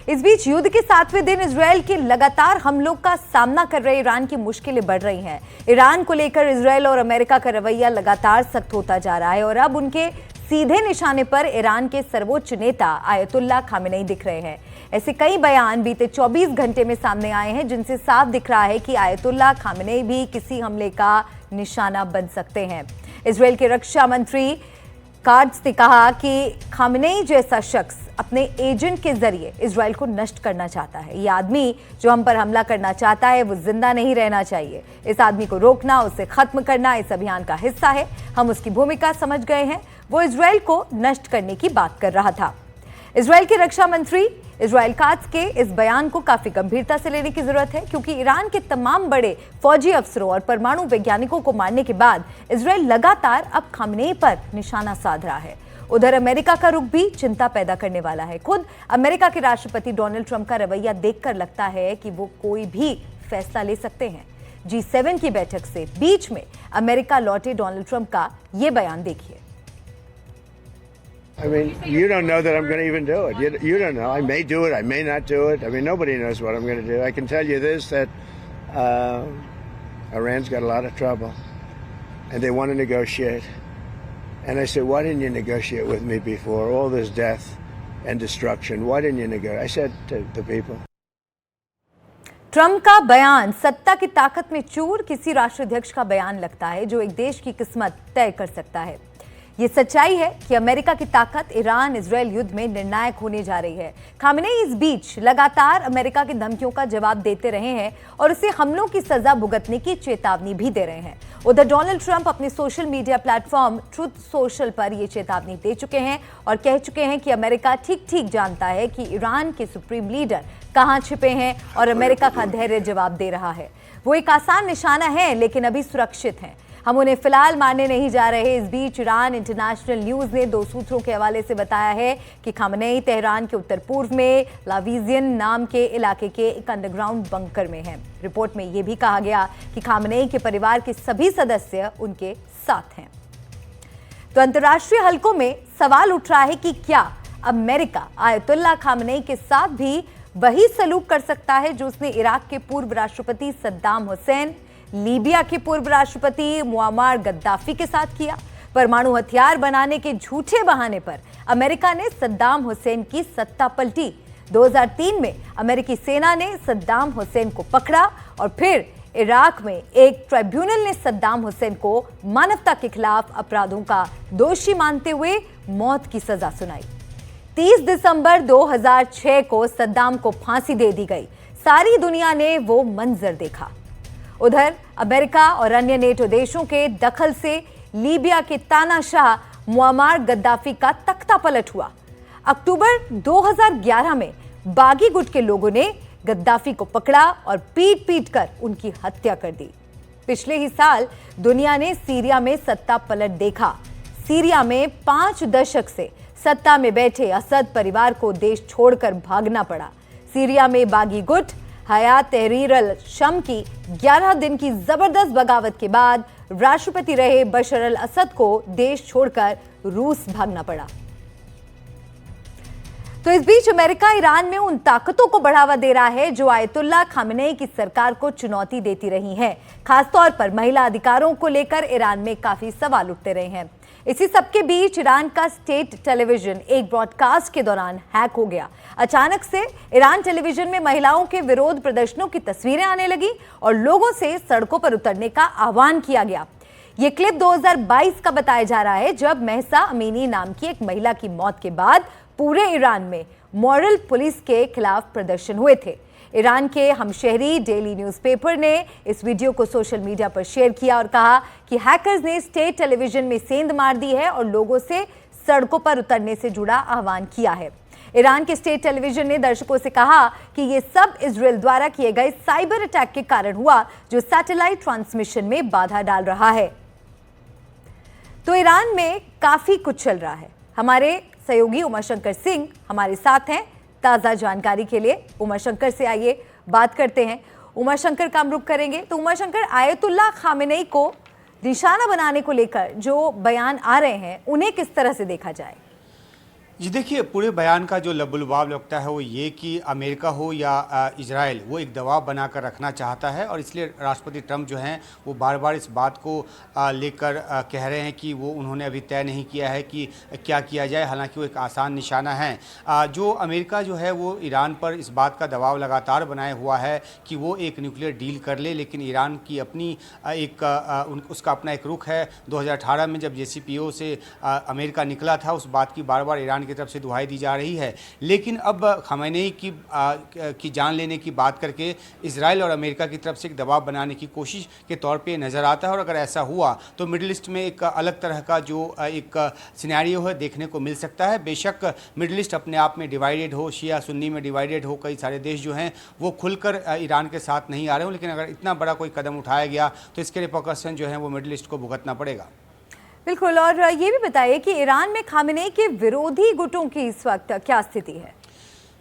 इस बीच युद्ध के 7वें दिन इजरायल के लगातार हमलों का सामना कर रहे ईरान की मुश्किलें बढ़ रही हैं। ईरान को लेकर इजरायल और अमेरिका का रवैया लगातार सख्त होता जा रहा है और अब उनके सीधे निशाने पर ईरान के सर्वोच्च नेता आयतुल्लाह खामेनेई दिख रहे हैं। ऐसे कई बयान बीते 24 घंटे में सामने आए हैं जिनसे साफ दिख रहा है कि आयतुल्लाह खामेनेई भी किसी हमले का निशाना बन सकते हैं। इजरायल के रक्षा मंत्री काट्ज ने कहा कि खामेनेई जैसा शख्स अपने एजेंट के जरिए इजरायल को नष्ट करना चाहता है। ये आदमी जो हम पर हमला करना चाहता है वो जिंदा नहीं रहना चाहिए। इस आदमी को रोकना, उसे खत्म करना इस अभियान का हिस्सा है। हम उसकी भूमिका समझ गए हैं। वो इजरायल को नष्ट करने की बात कर रहा था। इजरायल के रक्षा मंत्री इजराइल काट्ज के इस बयान को काफी गंभीरता से लेने की जरूरत है क्योंकि ईरान के तमाम बड़े फौजी अफसरों और परमाणु वैज्ञानिकों को मारने के बाद इजरायल लगातार अब खामेनेई पर निशाना साध रहा है। उधर अमेरिका का रुख भी चिंता पैदा करने वाला है। खुद अमेरिका के राष्ट्रपति डोनाल्ड ट्रंप का रवैया देखकर लगता है कि वो कोई भी फैसला ले सकते हैं। G7 की बैठक से बीच में अमेरिका लौटे डोनाल्ड ट्रंप का ये बयान देखिए। I mean, you don't know that I'm going to even do it. You don't know. I may do it. I may not do it. I mean, nobody knows what I'm going to do. I can tell you this, that Iran's got a lot of trouble, and they want to negotiate. And I said, why didn't you negotiate with me before? All this death and destruction. Why didn't you negotiate? I said to the people. Trump का बयान सत्ता की ताकत में चूर किसी राष्ट्राध्यक्ष का बयान लगता है जो एक देश की किस्मत तय कर सकता है। ये सच्चाई है कि अमेरिका की ताकत ईरान इजरायल युद्ध में निर्णायक होने जा रही है। खामेनेई इस बीच लगातार अमेरिका की धमकियों का जवाब देते रहे हैं और उसे हमलों की सजा भुगतने की चेतावनी भी दे रहे हैं। उधर डोनाल्ड ट्रंप अपने social media platform truth social पर यह चेतावनी दे चुके हैं और कह चुके हैं कि अमेरिका ठीक जानता है कि ईरान के सुप्रीम लीडर कहां छिपे हैं और अमेरिका का धैर्य जवाब दे रहा है। वो एक आसान निशाना है लेकिन अभी सुरक्षित हैं। हम उन्हें फिलहाल मारने नहीं जा रहे। इस बीच ईरान इंटरनेशनल न्यूज ने 2 सूत्रों के हवाले से बताया है कि खामेनेई तेहरान के उत्तर पूर्व में लावीजियन नाम के इलाके के एक अंडरग्राउंड बंकर में हैं। रिपोर्ट में यह भी कहा गया कि खामेनेई के परिवार के सभी सदस्य उनके साथ हैं। तो अंतर्राष्ट्रीय हलकों में सवाल उठ रहा है कि क्या अमेरिका आयतुल्लाह खामेनेई के साथ भी वही सलूक कर सकता है जो उसने इराक के पूर्व राष्ट्रपति सद्दाम हुसैन, लीबिया के पूर्व राष्ट्रपति मुअम्मर गद्दाफी के साथ किया। परमाणु हथियार बनाने के झूठे बहाने पर अमेरिका ने सद्दाम हुसैन की सत्ता पलटी। 2003 में अमेरिकी सेना ने सद्दाम हुसैन को पकड़ा और फिर इराक में एक ट्राइब्यूनल ने सद्दाम हुसैन को मानवता के खिलाफ अपराधों का दोषी मानते हुए मौत की सजा सुनाई। 30 दिसंबर 2006 को सद्दाम को फांसी दे दी गई। सारी दुनिया ने वो मंजर देखा। उधर अमेरिका और अन्य नेटो देशों के दखल से लीबिया के तानाशाह मुअम्मर गद्दाफी का तख्ता पलट हुआ। अक्टूबर 2011 में बागी गुट के लोगों ने गद्दाफी को पकड़ा और पीट कर उनकी हत्या कर दी। पिछले ही साल दुनिया ने सीरिया में सत्ता पलट देखा। सीरिया में 5 दशक से सत्ता में बैठे असद परिवार को देश छोड़कर भागना पड़ा। सीरिया में बागी गुट हयात तहरीर अल शम की 11 दिन की जबरदस्त बगावत के बाद राष्ट्रपति रहे बशर अल असद को देश छोड़कर रूस भागना पड़ा। तो इस बीच अमेरिका ईरान में उन ताकतों को बढ़ावा दे रहा है जो आयतुल्लाह खामेनेई की सरकार को चुनौती देती रही हैं। खासतौर पर महिला अधिकारों को लेकर ईरान में काफी सवाल उठते रहे हैं। इसी सबके बीच ईरान का स्टेट टेलीविजन एक ब्रॉडकास्ट के दौरान हैक हो गया। अचानक से ईरान टेलीविजन में महिलाओं के विरोध प्रदर्शनों की तस्वीरें आने लगी और लोगों से सड़कों पर उतरने का आह्वान किया गया। ये क्लिप 2022 का बताया जा रहा है जब महसा अमीनी नाम की एक महिला की मौत के बाद पूरे ईरान में मॉरल पुलिस के खिलाफ प्रदर्शन हुए थे। ईरान के हमशहरी डेली न्यूज़पेपर ने इस वीडियो को सोशल मीडिया पर शेयर किया और कहा कि हैकर्स ने स्टेट टेलीविजन में सेंध मार दी है और लोगों से सड़कों पर उतरने से जुड़ा आह्वान किया है। ईरान के स्टेट टेलीविजन ने दर्शकों से कहा कि ये सब इजरायल द्वारा किए गए साइबर अटैक के कारण हुआ जो सैटेलाइट ट्रांसमिशन में बाधा डाल रहा है। तो ईरान में काफी कुछ चल रहा है। हमारे सहयोगी उमाशंकर सिंह हमारे साथ हैं ताज़ा जानकारी के लिए। उमाशंकर से आइए बात करते हैं। उमाशंकर का हम रुख करेंगे। तो उमाशंकर, आयतुल्लाह खामेनेई को निशाना बनाने को लेकर जो बयान आ रहे हैं उन्हें किस तरह से देखा जाए? जी देखिए, पूरे बयान का जो लबुलबाब लगता है वो ये कि अमेरिका हो या इजराइल, वो एक दबाव बनाकर रखना चाहता है और इसलिए राष्ट्रपति ट्रंप जो हैं वो बार बार इस बात को लेकर कह रहे हैं कि वो उन्होंने अभी तय नहीं किया है कि क्या किया जाए। हालांकि वो एक आसान निशाना है। जो अमेरिका जो है वो ईरान पर इस बात का दबाव लगातार बनाए हुआ है कि वो एक न्यूक्लियर डील कर ले, लेकिन ईरान की अपनी उसका अपना एक रुख है। 2018 में जब JCPOA से अमेरिका निकला था, उस बात की बार बार ईरान की तरफ से दुहाई दी जा रही है। लेकिन अब खamenei की जान लेने की बात करके इजराइल और अमेरिका की तरफ से एक दबाव बनाने की कोशिश के तौर पे नज़र आता है। और अगर ऐसा हुआ तो मिडिल ईस्ट में एक अलग तरह का जो एक सिनेरियो है देखने को मिल सकता है। बेशक मिडिल ईस्ट अपने आप में डिवाइडेड हो, शिया सुन्नी में डिवाइडेड हो, कई सारे देश जो हैं वो खुलकर ईरान के साथ नहीं आ रहे हो, लेकिन अगर इतना बड़ा कोई कदम उठाया गया तो इसके रिपरकशन जो है वो मिडिल ईस्ट को भुगतना पड़ेगा। बिल्कुल। और ये भी बताइए कि ईरान में खामेनेई के विरोधी गुटों की इस वक्त क्या स्थिति है?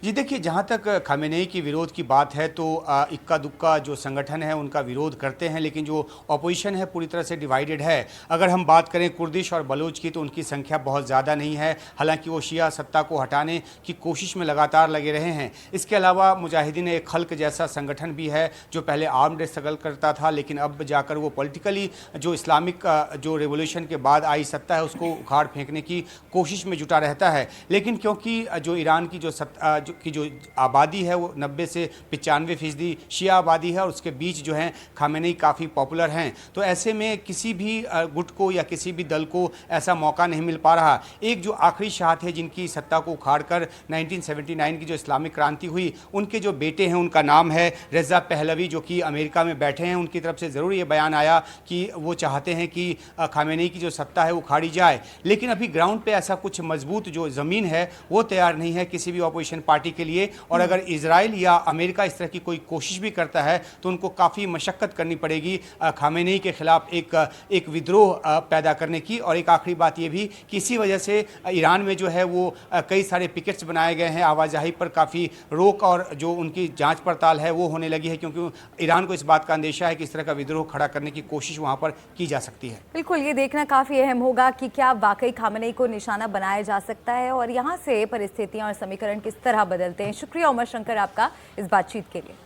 जी देखिए, जहाँ तक खamenei की विरोध की बात है तो इक्का दुक्का जो संगठन है उनका विरोध करते हैं, लेकिन जो अपोजिशन है पूरी तरह से डिवाइडेड है। अगर हम बात करें कुर्दिश और बलूच की तो उनकी संख्या बहुत ज़्यादा नहीं है। हालांकि वो शिया सत्ता को हटाने की कोशिश में लगातार लगे रहे हैं। इसके अलावा मुजाहिदीन एक खल्क जैसा संगठन भी है जो पहले आर्म्ड स्ट्रगल करता था, लेकिन अब जाकर वो पॉलिटिकली जो इस्लामिक जो रेवोल्यूशन के बाद आई सत्ता है उसको उखाड़ फेंकने की कोशिश में जुटा रहता है। लेकिन क्योंकि जो ईरान की जो आबादी है वो 90 से 95% शिया आबादी है और उसके बीच जो है खामेनेई काफ़ी पॉपुलर हैं, तो ऐसे में किसी भी गुट को या किसी भी दल को ऐसा मौका नहीं मिल पा रहा। एक जो आखिरी शाह थे जिनकी सत्ता को उखाड़कर 1979 की जो इस्लामिक क्रांति हुई, उनके जो बेटे हैं उनका नाम है रज़ा पहलवी, जो कि अमेरिका में बैठे हैं। उनकी तरफ से ज़रूर ये बयान आया कि वो चाहते हैं कि खामेनेई की जो सत्ता है वो उखाड़ी जाए, लेकिन अभी ग्राउंड पे ऐसा कुछ मजबूत जो ज़मीन है वो तैयार नहीं है किसी भी अपोजिशन पार्टी के लिए। और अगर इजराइल या अमेरिका इस तरह की कोई कोशिश भी करता है तो उनको काफ़ी मशक्क़त करनी पड़ेगी खामेनेई के खिलाफ एक विद्रोह पैदा करने की। और एक आखिरी बात ये भी कि इसी वजह से ईरान में जो है वो कई सारे पिकेट्स बनाए गए हैं, आवाजाही पर काफ़ी रोक और जो उनकी जांच पड़ताल है वो होने लगी है, क्योंकि ईरान को इस बात का अंदेशा है कि इस तरह का विद्रोह खड़ा करने की कोशिश वहाँ पर की जा सकती है। बिल्कुल, ये देखना काफ़ी अहम होगा कि क्या वाकई खामेनेई को निशाना बनाया जा सकता है और यहाँ से परिस्थितियाँ और समीकरण किस तरह बदलते हैं। शुक्रिया उमा शंकर आपका इस बातचीत के लिए।